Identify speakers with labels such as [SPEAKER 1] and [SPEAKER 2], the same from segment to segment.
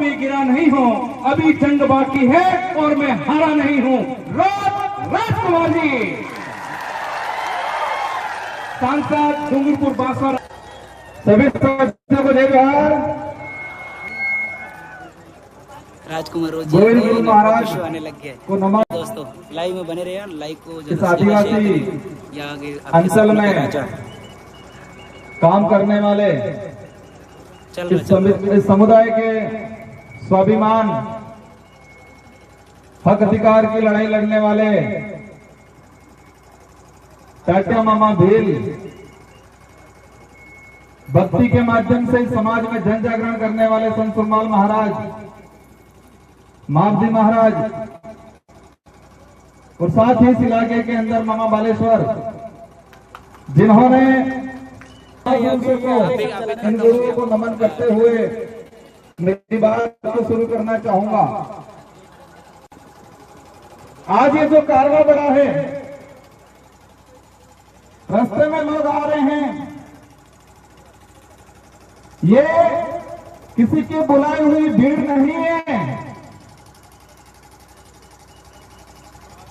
[SPEAKER 1] अभी गिरा नहीं हूँ, अभी जंग बाकी है और मैं हारा नहीं हूँ। राज कुमार जी, सांसद डूंगरपुर बांसवाड़ा, सभी सदस्यों को जय जोहार।
[SPEAKER 2] राजकुमार रोज
[SPEAKER 1] गोविंद गुरु महाराज
[SPEAKER 2] आने लग गए
[SPEAKER 1] को नमन।
[SPEAKER 2] दोस्तों लाइव में बने रहे, लाइक को
[SPEAKER 1] इस आदिवासी
[SPEAKER 2] या आगे
[SPEAKER 1] अंचल में काम करने वाले इस समुदाय के स्वाभिमान हक अधिकार की लड़ाई लड़ने वाले टाटिया मामा भील, भक्ति के माध्यम से समाज में जन जागरण करने वाले संत सुरमाल महाराज, मामजी महाराज और साथ ही इस इलाके के अंदर मामा बालेश्वर, जिन्होंने इन गुरुओं को नमन करते हुए मेरी बात को शुरू करना चाहूंगा। आज ये जो कारवां बढ़ा है, रास्ते में लोग आ रहे हैं, ये किसी की बुलाई हुई भीड़ नहीं है।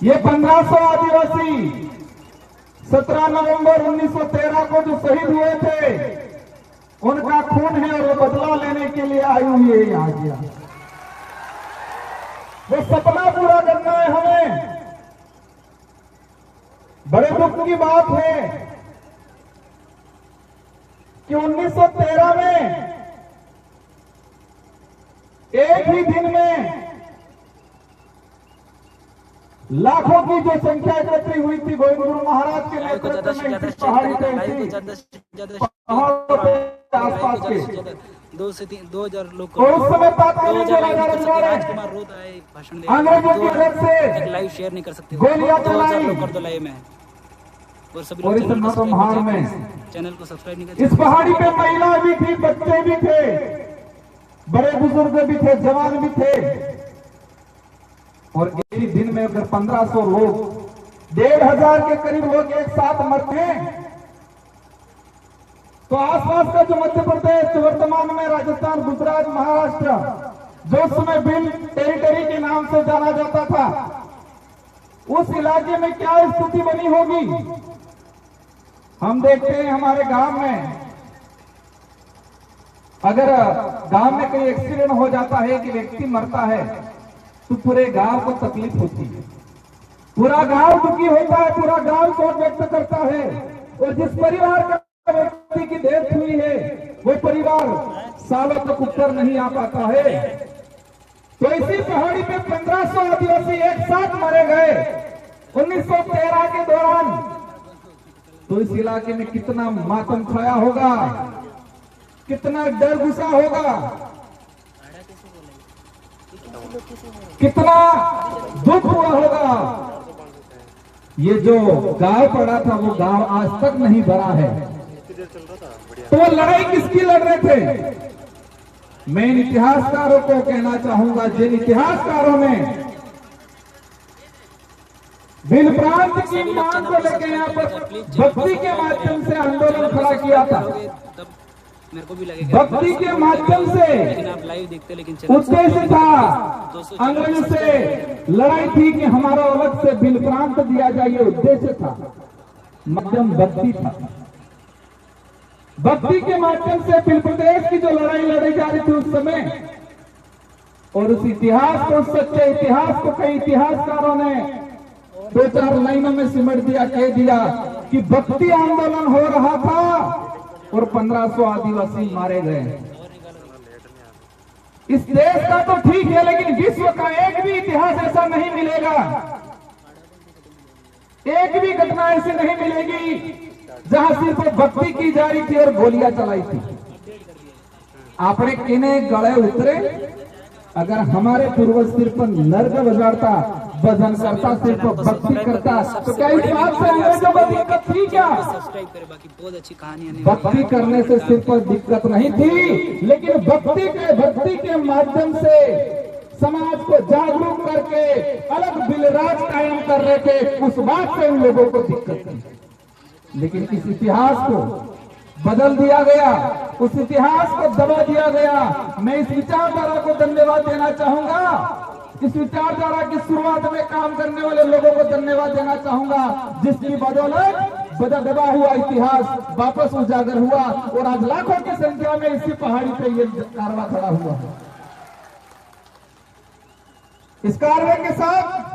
[SPEAKER 1] ये 1500 आदिवासी 17 नवंबर 1913 को जो शहीद हुए थे, उनका खून है और वो बदला लेने के लिए आई हुई है यहाँ किया। वो सपना पूरा करना है हमें। बड़े दुख की बात है कि 1913 में एक ही दिन में लाखों की जो संख्या एकत्रित हुई थी गोविंद गुरु महाराज के नेतृत्व में पहाड़ी पहाड़ों के आसपास के
[SPEAKER 2] 2 से 2000 लोग
[SPEAKER 1] और उस समय राजकुमार
[SPEAKER 2] रोज आए भाषण दे,
[SPEAKER 1] अंग्रेजों की तरफ से
[SPEAKER 2] लाइव शेयर नहीं कर सकते,
[SPEAKER 1] गोलियां चलाई
[SPEAKER 2] कर दो लाइव में। और सभी
[SPEAKER 1] और इस नरसंहार में
[SPEAKER 2] चैनल को सब्सक्राइब नहीं करते।
[SPEAKER 1] इस पहाड़ी पे महिला भी थी, बच्चे भी थे, बड़े बुजुर्ग भी थे, जवान भी थे। और एक ही दिन में अगर 1500 लोग, 1500 के करीब लोग एक साथ मरते हैं, तो आसपास का जो मध्य प्रदेश, वर्तमान में राजस्थान, गुजरात, महाराष्ट्र, जो उस समय बिल टेरिटरी के नाम से जाना जाता था, उस इलाके में क्या स्थिति बनी होगी। हम देखते हैं हमारे गांव में, अगर गांव में कोई एक्सीडेंट हो जाता है कि व्यक्ति मरता है, तो पूरे गांव को तकलीफ होती है, पूरा गांव दुखी होता है, पूरा गांव शोक व्यक्त करता है। और जिस परिवार का व्यक्ति की डेथ हुई है, वो परिवार सालों तक ऊपर नहीं आ पाता है। तो इसी पहाड़ी पे 1500 आदिवासी एक साथ मारे गए 1913 के दौरान। तो इस इलाके में कितना मातम छाया होगा, कितना डर घुसा होगा, कितना दुख हुआ होगा। ये जो गांव पड़ा था, वो गांव आज तक नहीं भरा है। तो वो लड़ाई किसकी लड़ रहे थे? मैं इन इतिहासकारों को कहना चाहूंगा, जिन इतिहासकारों ने भिन्न प्रांत की मांग को लेकर यहाँ पर भक्ति के माध्यम से आंदोलन खड़ा किया था।
[SPEAKER 2] मेरे को भी लगेगा
[SPEAKER 1] भक्ति के माध्यम से
[SPEAKER 2] आप लाइव देखते, लेकिन
[SPEAKER 1] उद्देश्य था, अंग्रेज से लड़ाई थी कि हमारा अलग से बिल प्रांत दिया जाए, ये उद्देश्य था। माध्यम भक्ति था। भक्ति के माध्यम से बिल प्रदेश की जो लड़ाई लड़ी जा रही थी उस समय, और उस इतिहास को, सच्चे इतिहास को कई इतिहासकारों ने 2-4 लाइनों में सिमट दिया, कह दिया कि भक्ति आंदोलन हो रहा था और 1500 आदिवासी मारे गए। इस देश का तो ठीक है, लेकिन विश्व का एक भी इतिहास ऐसा नहीं मिलेगा, एक भी घटना ऐसी नहीं मिलेगी जहां सिर्फ भक्ति की जा रही थी और गोलियां चलाई थी। आपने किने गले उतरे, अगर हमारे पूर्वज सिर्फ नर्क बजाता, भजन करता, सिर्फ भक्ति करता, तो क्या इस बात से अंग्रेजों को दिक्कत थी क्या?
[SPEAKER 2] सब्सक्राइब करें, बाकी बहुत अच्छी कहानी।
[SPEAKER 1] भक्ति करने से सिर्फ दिक्कत नहीं थी, लेकिन भक्ति के माध्यम से समाज को जागरूक करके अलग बिलराज कायम कर रहे थे, उस बात से उन लोगों को दिक्कत थी। लेकिन इस इतिहास को बदल दिया गया, उस इतिहास को दबा दिया गया। मैं इस विचारधारा को धन्यवाद धन्यवाद देना चाहूंगा। इस विचारधारा की शुरुआत में काम करने वाले लोगों को धन्यवाद देना चाहूंगा, जिसकी बदौलत दबा हुआ इतिहास वापस उजागर हुआ और आज लाखों की संख्या में इसी पहाड़ी पे ये कारवां खड़ा हुआ है। इस कारवां के साथ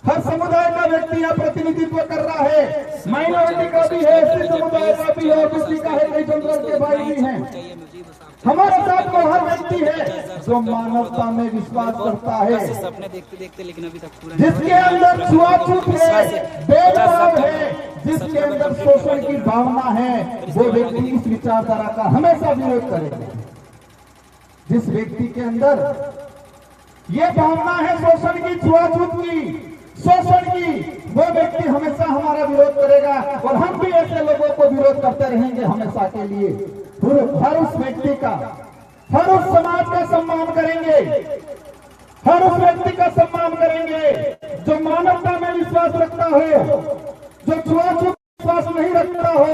[SPEAKER 1] हर समुदाय का व्यक्ति यह प्रतिनिधित्व कर रहा है, माइनॉरिटी का भी है, एससी समुदाय का भी है, ओबीसी का है, कई जनरल के भाई भी हैं। हमारे साथ वो हर व्यक्ति है जो मानवता में विश्वास करता है,
[SPEAKER 2] सपने देखते देखते लेकिन अभी तक पूरा
[SPEAKER 1] जिसके अंदर छुआछूत है, भेदभाव है, जिसके अंदर शोषण की भावना है, वो व्यक्ति इस विचारधारा का हमेशा विरोध करेगा। जिस व्यक्ति के अंदर ये भावना है शोषण की, छुआछूत की, शोषण की, वो व्यक्ति हमेशा हमारा विरोध करेगा और हम भी ऐसे लोगों को विरोध करते रहेंगे हमेशा के लिए। हर उस व्यक्ति का, हर उस समाज का सम्मान करेंगे, हर उस व्यक्ति का सम्मान करेंगे जो मानवता में विश्वास रखता हो, जो छुआछूत विश्वास नहीं रखता हो,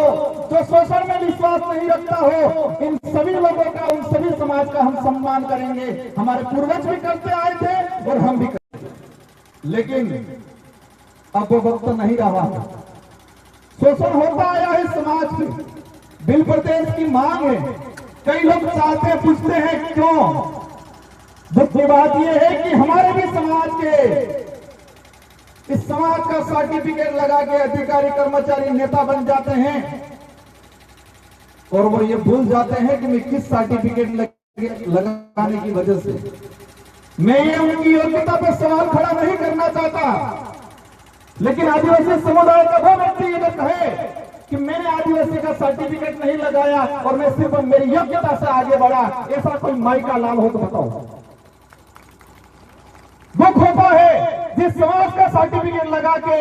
[SPEAKER 1] जो शोषण में विश्वास नहीं रखता हो। इन सभी लोगों का, उन सभी समाज का हम सम्मान करेंगे। हमारे पूर्वज भी करते आए थे और हम भी करते, लेकिन अब वो वक्त नहीं रहा। शोषण होता आया है समाज में, बिल प्रदेश की मांग है। कई लोग चाहते हैं, पूछते हैं क्यों। दुख की बात यह है कि हमारे भी समाज के, इस समाज का सर्टिफिकेट लगा के अधिकारी कर्मचारी नेता बन जाते हैं और वो ये भूल जाते हैं कि मैं किस सर्टिफिकेट लगाने की वजह से, मैं ये उनकी योग्यता पर सवाल खड़ा नहीं करना चाहता। लेकिन आदिवासी समुदाय का वो व्यक्ति ये कहे कि मैंने आदिवासी का सर्टिफिकेट नहीं लगाया और मैं सिर्फ मेरी योग्यता से आगे बढ़ा, ऐसा कोई माई का लाल हो तो बताओ। दुख होता है जिस समाज का सर्टिफिकेट लगा के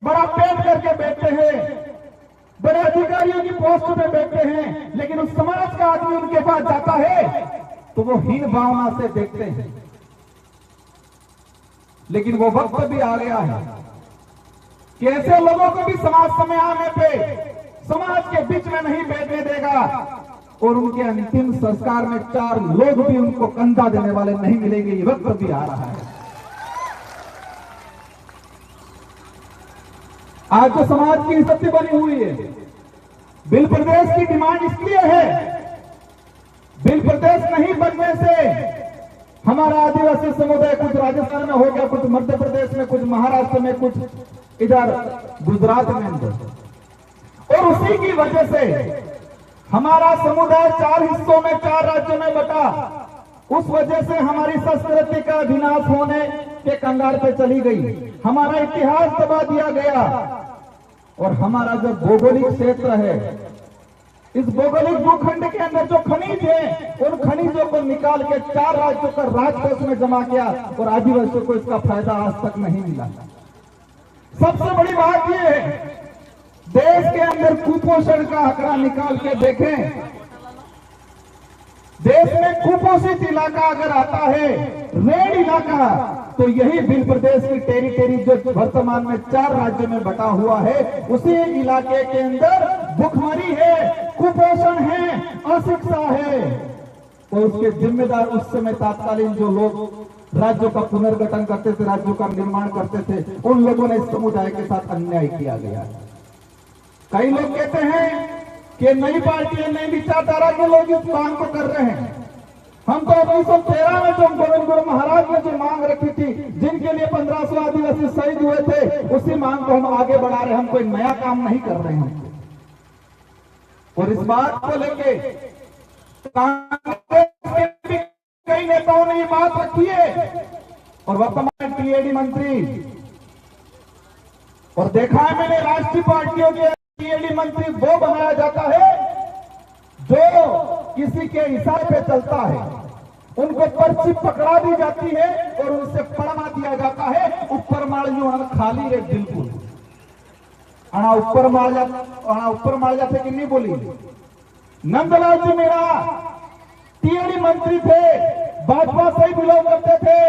[SPEAKER 1] बड़ा पेट करके बैठते हैं, बड़े अधिकारियों की पोस्ट पे बैठते हैं, लेकिन उस समाज का आदमी उनके पास जाता है तो वो हीन भावना से देखते हैं। लेकिन वो वक्त भी आ गया है कि ऐसे लोगों को भी समाज समय आने पे समाज के बीच में नहीं बैठने देगा और उनके अंतिम संस्कार में 4 लोग भी उनको कंधा देने वाले नहीं मिलेंगे। ये वक्त भी आ रहा है। आज जो समाज की स्थिति बनी हुई है, बिल प्रदेश की डिमांड इसलिए है, बिल प्रदेश नहीं बनने से हमारा आदिवासी समुदाय कुछ राजस्थान में हो गया, कुछ मध्य प्रदेश में, कुछ महाराष्ट्र में, कुछ इधर गुजरात में, और उसी की वजह से हमारा समुदाय 4 हिस्सों में, 4 राज्यों में बटा। उस वजह से हमारी संस्कृति का विनाश होने के कंगाल पे चली गई, हमारा इतिहास दबा दिया गया और हमारा जो भौगोलिक क्षेत्र है, इस भौगोलिक भूखंड के अंदर जो खनिज है, उन खनिजों को निकाल के 4 राज्यों का राजकोष में जमा किया और आदिवासियों को इसका फायदा आज तक नहीं मिला। सबसे बड़ी बात यह है, देश के अंदर कुपोषण का आंकड़ा निकाल के देखें, देश में कुपोषित इलाका अगर आता है, रेड इलाका, तो यही बिल प्रदेश की टेरिटरी जो वर्तमान में 4 राज्यों में बटा हुआ है, उसी इलाके के अंदर भुखमरी है, कुपोषण है, अशिक्षा है। और उसके जिम्मेदार उस समय तत्कालीन जो लोग राज्यों का पुनर्गठन करते थे, राज्यों का निर्माण करते थे, उन लोगों ने इस समुदाय के साथ अन्याय किया गया। कई लोग कहते हैं कि नई पार्टी, नई विचारधारा के लोग इस मांग को कर रहे हैं। हम तो 1913 में जो गोविंद गुरु महाराज ने जो मांग रखी थी, जिनके लिए 1500 आदिवासी शहीद हुए थे, उसी मांग को हम आगे बढ़ा रहे हैं। हम कोई नया काम नहीं कर रहे हैं। और इस बात को लेके कांग्रेस के कई नेताओं ने ये बात रखी है और वर्तमान टीएडी मंत्री, और देखा है मैंने राष्ट्रीय पार्टियों के टीएडी मंत्री वो बनाया जाता है जो किसी के इशारे पे चलता है, उनको पर्ची पकड़ा दी जाती है और उनसे पढ़वा दिया जाता है। ऊपर मालियों खाली रे बिल्कुल अणा ऊपर मार जाते कि नहीं बोली। नंदलाल जी मेरा टीएडी मंत्री थे, भाजपा से ही बिलोंग करते थे।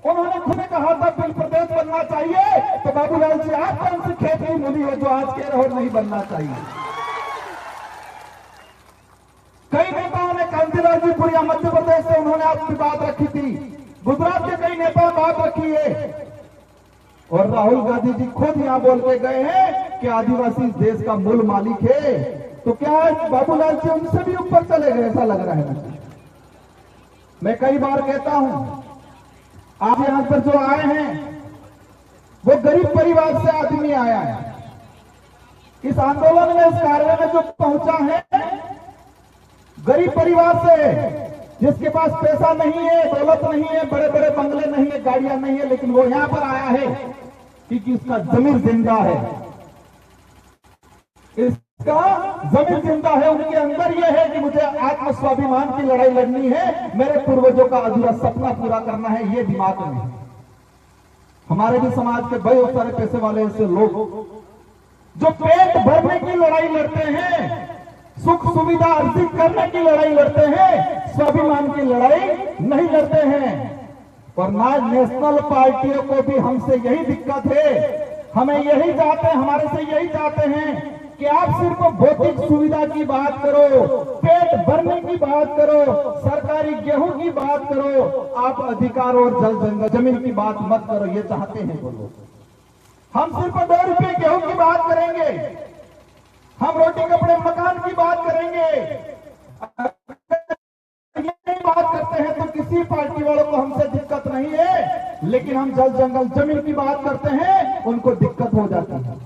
[SPEAKER 1] उन्होंने खुद कहा था बिल प्रदेश बनना चाहिए, तो बाबूलाल जी आप कौन सी खेती मूली हो जो आज कह रहे हो नहीं बनना चाहिए। कई नेताओं ने बंसीलाल जी पुरिया मध्य प्रदेश से उन्होंने आपकी बात रखी थी, गुजरात के कई नेता बात रखी है, और राहुल गांधी जी खुद यहां बोल के गए हैं कि आदिवासी इस देश का मूल मालिक है। तो क्या बाबूलाल जी उनसे भी ऊपर चले गए? ऐसा लग रहा है ना। मैं कई बार कहता हूं, आप यहां पर जो आए हैं वो गरीब परिवार से आदमी आया है। इस आंदोलन में, इस कार्य में जो पहुंचा है गरीब परिवार से, जिसके पास पैसा नहीं है, दौलत नहीं है, बड़े बड़े बंगले नहीं है, गाड़ियां नहीं है, लेकिन वो यहां पर आया है क्योंकि उसका जमीर जिंदा है, इसका जमीर जिंदा है। उनके अंदर यह है कि मुझे आत्म स्वाभिमान की लड़ाई लड़नी है, मेरे पूर्वजों का अधूरा सपना पूरा करना है, ये दिमाग में है। हमारे भी समाज के बहुत सारे पैसे वाले ऐसे लोग जो पेट भरने की लड़ाई लड़ते हैं, सुख सुविधा अर्जित करने की लड़ाई लड़ते हैं, स्वाभिमान की लड़ाई नहीं लड़ते हैं। और ना नेशनल पार्टियों को भी हमसे यही दिक्कत है, हमें यही चाहते हैं, हमारे से यही चाहते हैं कि आप सिर्फ भौतिक सुविधा की बात करो, पेट भरने की बात करो, सरकारी गेहूं की बात करो, आप अधिकारों और जल जंगल जमीन की बात मत करो, ये चाहते हैं वो लोग। हम सिर्फ 2 रुपये गेहूं की बात करेंगे, हम रोटी कपड़े मकान की बात करेंगे, ये बात करते हैं तो किसी पार्टी वालों को हमसे दिक्कत नहीं है, लेकिन हम जल जंगल जमीन की बात करते हैं उनको दिक्कत हो जाती है,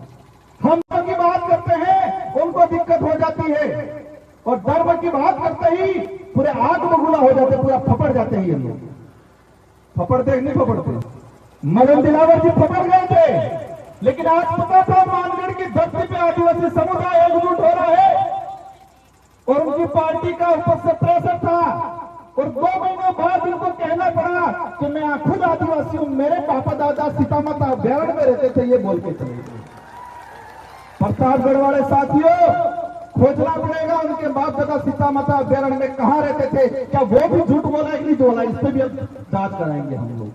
[SPEAKER 1] हम की बात करते हैं उनको दिक्कत हो जाती है, और धर्म की बात करते ही पूरे आग बबूला हो जाते, पूरा फपड़ जाते हैं ये लोग। फपड़ते नहीं फपड़ते? मदन दिलावर जी फपड़ गए थे, लेकिन आज पता था मानगढ़ की धरती पे आदिवासी समुदाय एकजुट हो रहा है, और उनकी पार्टी का ऊपर से प्रेशर था, और 2 महीनों बाद उनको कहना पड़ा कि मैं खुद आदिवासी हूं, मेरे पापा दादा सीतामाता अभ्यारण्य में रहते थे, ये बोल के चले गए। प्रतापगढ़ वाले साथियों, खोजना पड़ेगा उनके बाप दादा सीतामाता अभ्यारण्य में कहां रहते थे, क्या वो भी झूठ बोला है कि नहीं बोला, इस पर भी जांच कराएंगे हम लोग।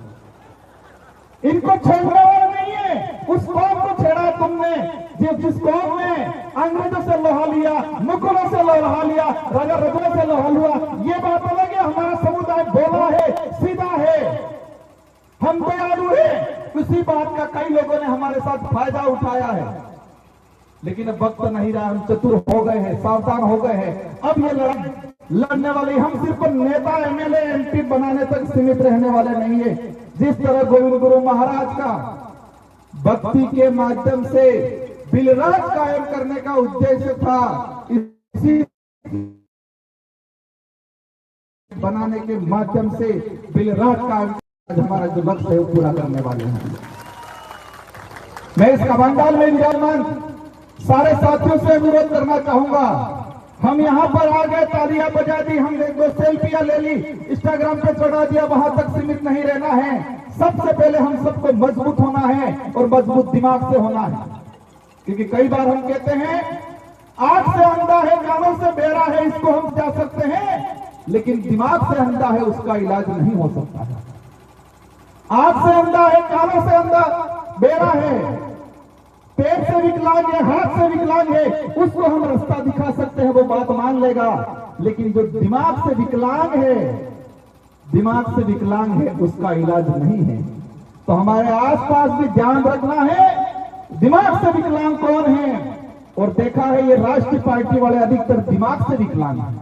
[SPEAKER 1] इनको छोड़ने वाला नहीं है, उस कौम को छेड़ा तुमने, जिस कौम ने अंग्रेजों से लोहा लिया, मुगलों से लोहा लिया, राजा रघुओं से लोहा लिया, ये बात अलग है। हमारा समुदाय भोला है, सीधा है, हम दयालु हैं, उसी बात का कई लोगों ने हमारे साथ फायदा उठाया है, लेकिन अब वक्त नहीं रहा, हम चतुर हो गए हैं, सावधान हो गए हैं। अब ये लड़ाई लड़ने वाली हम सिर्फ नेता एमएलए एमपी बनाने तक सीमित रहने वाले नहीं है। जिस तरह गोविंद गुरु महाराज का भक्ति के माध्यम से बिलराज कायम करने का उद्देश्य था, इसी बनाने के माध्यम से बिलराज कायम हमारा जो लक्ष्य है वो पूरा करने वाले हैं। मैं इस कमांडाल में विराजमान सारे साथियों से अनुरोध करना चाहूंगा, हम यहां पर आ गए, तालियां बजा दी, हम 1-2 सेल्फियां ले ली, इंस्टाग्राम पे चढ़ा दिया, वहां तक सीमित नहीं रहना है। सबसे पहले हम सबको मजबूत होना है, और मजबूत दिमाग से होना है, क्योंकि कई बार हम कहते हैं आंख से अंधा है, कानों से बहरा है, इसको हम जा सकते हैं, लेकिन दिमाग से अंधा है, उसका इलाज नहीं हो सकता है। आंख से अंधा है, कानों से अंधा बहरा है, पैर से विकलांग है, हाथ से विकलांग है, उसको हम रास्ता दिखा सकते हैं, वो बात मान लेगा, लेकिन जो दिमाग से विकलांग है उसका इलाज नहीं है। तो हमारे आसपास भी ध्यान रखना है, दिमाग से विकलांग कौन है, और देखा है ये राष्ट्रीय पार्टी वाले अधिकतर दिमाग से विकलांग हैं,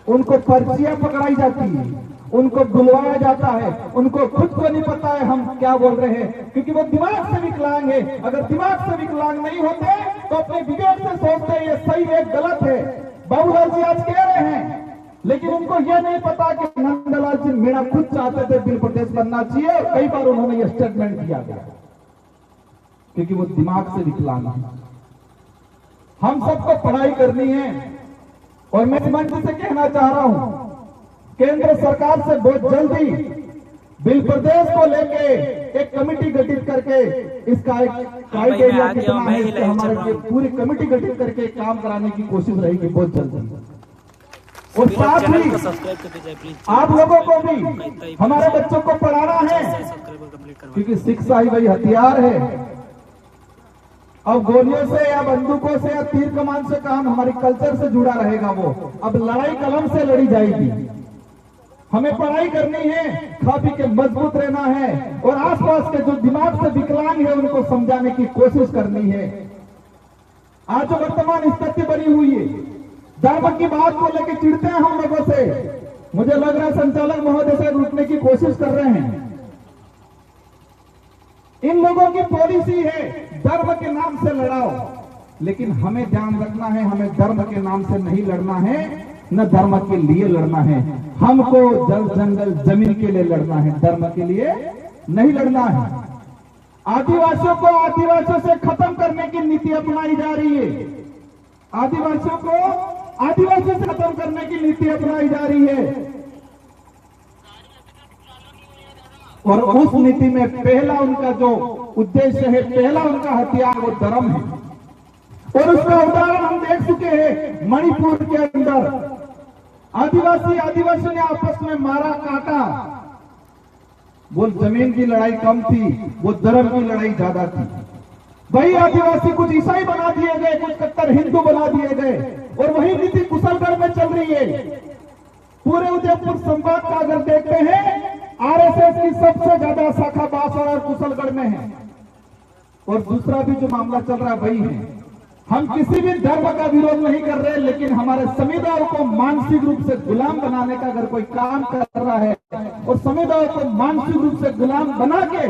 [SPEAKER 1] उनको पर्चियां पकड़ाई जाती है, उनको बुलवाया जाता है, उनको खुद को नहीं पता है हम क्या बोल रहे हैं, क्योंकि वो दिमाग से विकलांग है। अगर दिमाग से विकलांग नहीं होते तो अपने विवेक से सोचते हैं ये सही है गलत है। बाबूलाल जी आज कह रहे हैं, लेकिन उनको यह नहीं पता कि नंदलाल जी मीणा खुद चाहते थे बिल प्रदेश बनना चाहिए, और कई बार उन्होंने यह स्टेटमेंट किया गया, क्योंकि वो दिमाग से विकलांग है। हम सबको पढ़ाई करनी है, और मैं मंच से कहना चाह रहा हूं, केंद्र सरकार से बहुत जल्दी बिल प्रदेश को लेके एक कमेटी गठित करके इसका एक क्राइटेरिया कितना है, इसके हमारे लिए पूरी कमेटी गठित करके काम कराने की कोशिश रहेगी बहुत जल्दी। और साथ ही आप लोगों को भी हमारे बच्चों को पढ़ाना है, क्योंकि शिक्षा ही वही हथियार है अब गोलियों से या बंदूकों से या तीर कमान से काम हमारे कल्चर से जुड़ा रहेगा वो। अब लड़ाई कलम से लड़ी जाएगी। हमें पढ़ाई करनी है, खा पी के मजबूत रहना है और आसपास के जो दिमाग से विकलांग है उनको समझाने की कोशिश करनी है। आज जो वर्तमान स्थिति बनी हुई है, धर्म की बात को लेकर चिढ़ते हैं हम लोगों से। मुझे लग रहा है संचालक महोदय से रुकने की कोशिश कर रहे हैं। इन लोगों की पॉलिसी है धर्म के नाम से लड़ाओ, लेकिन हमें ध्यान रखना है, हमें धर्म के नाम से नहीं लड़ना है, न धर्म के लिए लड़ना है। हमको जल जंगल जमीन के लिए लड़ना है, धर्म के लिए नहीं लड़ना है। आदिवासियों को आदिवासियों से खत्म करने की नीति अपनाई जा रही है। आदिवासियों को आदिवासियों से खत्म करने की नीति अपनाई जा रही है और उस नीति में पहला उनका जो उद्देश्य है, पहला उनका हथियार वो धर्म है। और उसका उदाहरण हम देख चुके हैं मणिपुर के अंदर। आदिवासियों ने आपस में मारा काटा। वो जमीन की लड़ाई कम थी, वो धर्म की लड़ाई ज्यादा थी। वही आदिवासी कुछ ईसाई बना दिए गए, कुछ कट्टर हिंदू बना दिए गए और वही नीति कुशलगढ़ में चल रही है। पूरे उदयपुर संभाग का अगर देखते हैं, आरएसएस की सबसे ज्यादा शाखा बांसवाड़ा और कुशलगढ़ में है। और दूसरा भी जो मामला चल रहा है वही है। हम किसी भी धर्म का विरोध नहीं कर रहे, लेकिन हमारे समुदाय को मानसिक रूप से गुलाम बनाने का अगर कोई काम कर रहा है और समुदाय को मानसिक रूप से गुलाम बना के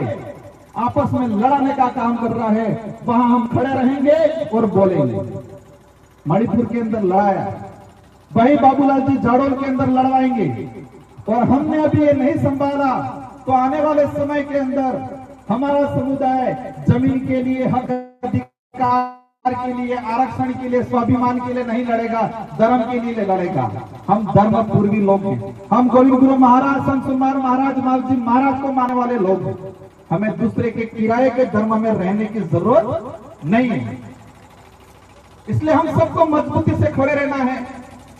[SPEAKER 1] आपस में लड़ाने का काम कर रहा है, वहां हम खड़े रहेंगे और बोलेंगे। मणिपुर के अंदर लड़ाया, वही बाबूलाल जी जाडौल के अंदर लड़वाएंगे। और हमने अभी ये नहीं संभाला तो आने वाले समय के अंदर हमारा समुदाय जमीन के लिए, हक अधिकार के लिए, आरक्षण के लिए, स्वाभिमान के लिए नहीं लड़ेगा, धर्म के लिए लड़ेगा। हम धर्म पूर्वी लोग हैं। हम गोविंद गुरु महाराज, संत सुकुमार महाराज, मालजी महाराज को मानने वाले लोग हैं। हमें दूसरे के किराए के धर्म में रहने की जरूरत नहीं है। इसलिए हम सबको मजबूती से खड़े रहना है।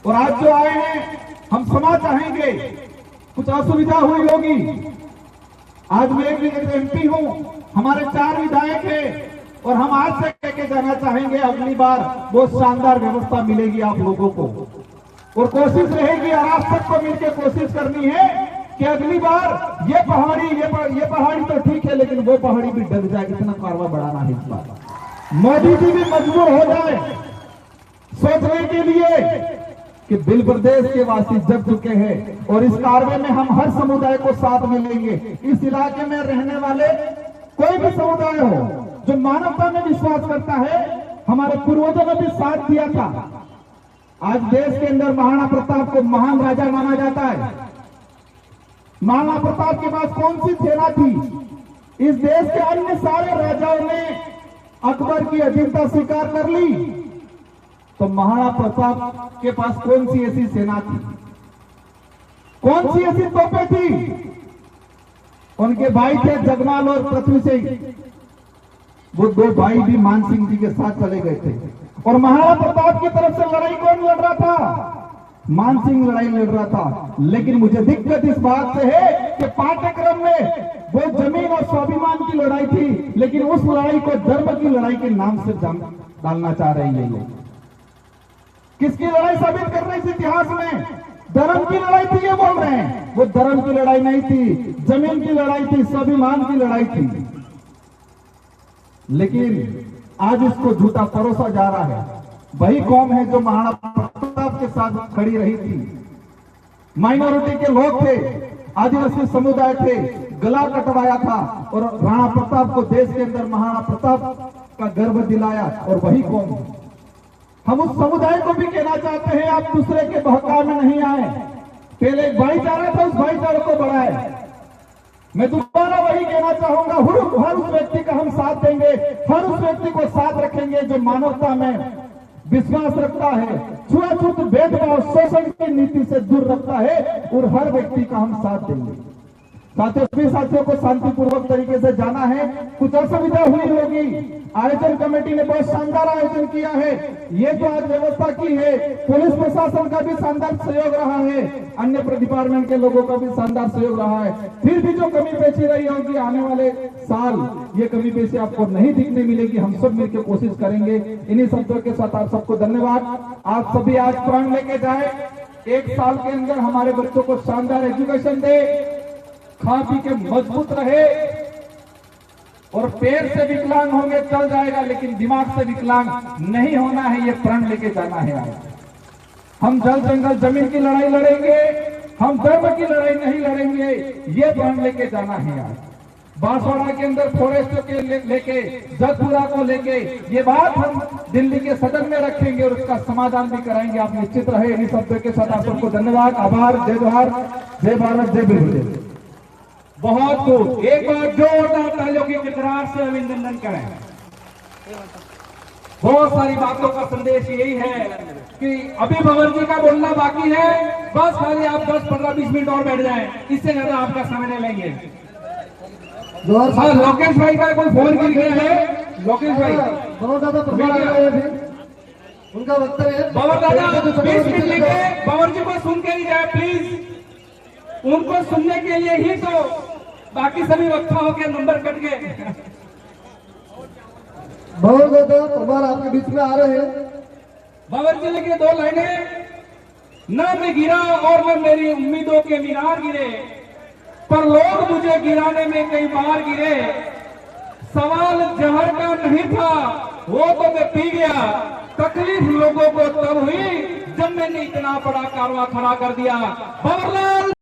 [SPEAKER 1] और आज जो आए हैं, हम क्षमा चाहेंगे, कुछ असुविधा हुई होगी। आज मैं भी एमपी हूं, हमारे 4 विधायक हैं और हम आज से कह के जाना चाहेंगे, अगली बार बहुत शानदार व्यवस्था मिलेगी आप लोगों को। और कोशिश रहेगी और आप सबको मिलकर कोशिश करनी है कि अगली बार ये पहाड़ी तो ठीक है, लेकिन वो पहाड़ी भी डग जाए, इतना कारवा बढ़ाना है इस बार। मोदी जी भी मजबूर हो जाए सोचने के लिए कि बिल प्रदेश के वासी जग चुके हैं और इस कार्य में हम हर समुदाय को साथ में लेंगे। इस इलाके में रहने वाले कोई भी समुदाय हो जो मानवता में विश्वास करता है, हमारे पूर्वजों ने भी साथ दिया था। आज देश के अंदर महाराणा प्रताप को महान राजा माना जाता है। महाराणा प्रताप के पास कौन सी सेना थी? इस देश के अन्य सारे राजाओं ने अकबर की अधीनता स्वीकार कर ली, तो महाराणा प्रताप के पास कौन सी ऐसी सेना थी? कौन सी ऐसी तोपें थी? उनके भाई थे जगमाल और पृथ्वी सिंह। वो 2 भाई भी मान सिंह जी के साथ चले गए थे। और महाराणा प्रताप की तरफ से लड़ाई कौन लड़ रहा था? मान सिंह लड़ाई लड़ रहा था। लेकिन मुझे दिक्कत इस बात से है कि पाठ्यक्रम में वो जमीन और स्वाभिमान की लड़ाई थी, लेकिन उस लड़ाई को धर्म की लड़ाई के नाम से डालना चाह रहे हैं ये लोग। किसकी लड़ाई साबित कर रहे हैं इस इतिहास में? धर्म की लड़ाई थी ये बोल रहे हैं। वो धर्म की लड़ाई नहीं थी, जमीन की लड़ाई थी, स्वाभिमान की लड़ाई थी। लेकिन आज इसको झूठा परोसा जा रहा है। वही कौम है जो महाराणा प्रताप के साथ खड़ी रही थी। माइनॉरिटी के लोग थे, आदिवासी समुदाय थे, गला कटवाया था और राणा प्रताप को देश के अंदर महाराणा प्रताप का गर्व दिलाया। और वही कौम है। हम उस समुदाय को भी कहना चाहते हैं, आप दूसरे के बहकाव में नहीं आए। पहले एक भाईचारा था, उस भाईचारे को बढ़ाए। मैं दोबारा वही कहना चाहूंगा, हर उस व्यक्ति का हम साथ देंगे, हर उस व्यक्ति को साथ रखेंगे जो मानवता में विश्वास रखता है, छुआछूत, भेदभाव, शोषण की नीति से दूर रखता है, और हर व्यक्ति का हम साथ देंगे। साथियों को शांतिपूर्वक तरीके से जाना है। कुछ असुविधा हुई होगी, आयोजन कमेटी ने बहुत शानदार आयोजन किया है, ये तो आज व्यवस्था की है। पुलिस प्रशासन का भी शानदार सहयोग रहा है, अन्य डिपार्टमेंट के लोगों का भी शानदार सहयोग रहा है। फिर भी जो कमी पेशी रही होगी आने वाले साल ये कमी पेशी आपको नहीं दिखने मिलेगी। हम सब मिलकर कोशिश करेंगे। इन्हीं शब्दों के साथ आप सबको धन्यवाद। आप सभी आज प्रण लेके जाए, एक साल के अंदर हमारे बच्चों को शानदार एजुकेशन दे, खा पी के मजबूत रहे, और पैर से विकलांग होंगे चल जाएगा लेकिन दिमाग से विकलांग नहीं होना है, ये प्रण लेके जाना है। आज हम जल जंगल जमीन की लड़ाई लड़ेंगे, हम धर्म की लड़ाई नहीं लड़ेंगे, ये प्रण लेके जाना है। आज बांसवाड़ा के अंदर फॉरेस्ट के लेके जगपुरा को लेके ये बात हम दिल्ली के सदन में रखेंगे और उसका समाधान भी कराएंगे। आप निश्चित रहे। इन्हीं शब्दों के साथ आप सबको धन्यवाद, आभार, जय जोहार, जय भारत, जय बिरजू। बहुत खूब, एक बार जोरदार तालियों की गड़गड़ाहट से अभिनंदन करें। बहुत सारी बातों का संदेश यही है कि अभी भंवर जी का बोलना बाकी है, बस खाली आप 10, 15, 20 मिनट और बैठ जाएं, इससे ज्यादा आपका समय नहीं लेंगे। हाँ, लोकेश भाई का कोई फोन गिर गया है। लोकेश भाई
[SPEAKER 3] बहुत ज्यादा उनका वक्तव्य,
[SPEAKER 1] भंवर दादा 20 मिनट लेके भंवर जी को सुन के ही जाए प्लीज। उनको सुनने के लिए ही तो बाकी सभी वक्ताओं के नंबर कट गए।
[SPEAKER 3] बहुत ज्यादा प्रभार आपके बीच में आ रहे हैं।
[SPEAKER 1] भंवर जिले की 2 लाइनें, न मैं गिरा और न मेरी उम्मीदों के मीनार गिरे, पर लोग मुझे गिराने में कई बार गिरे। सवाल जहर का नहीं था, वो तो मैं पी गया। तकलीफ लोगों को तब हुई जब मैंने इतना बड़ा कारवां खड़ा कर दिया। भंवर लाल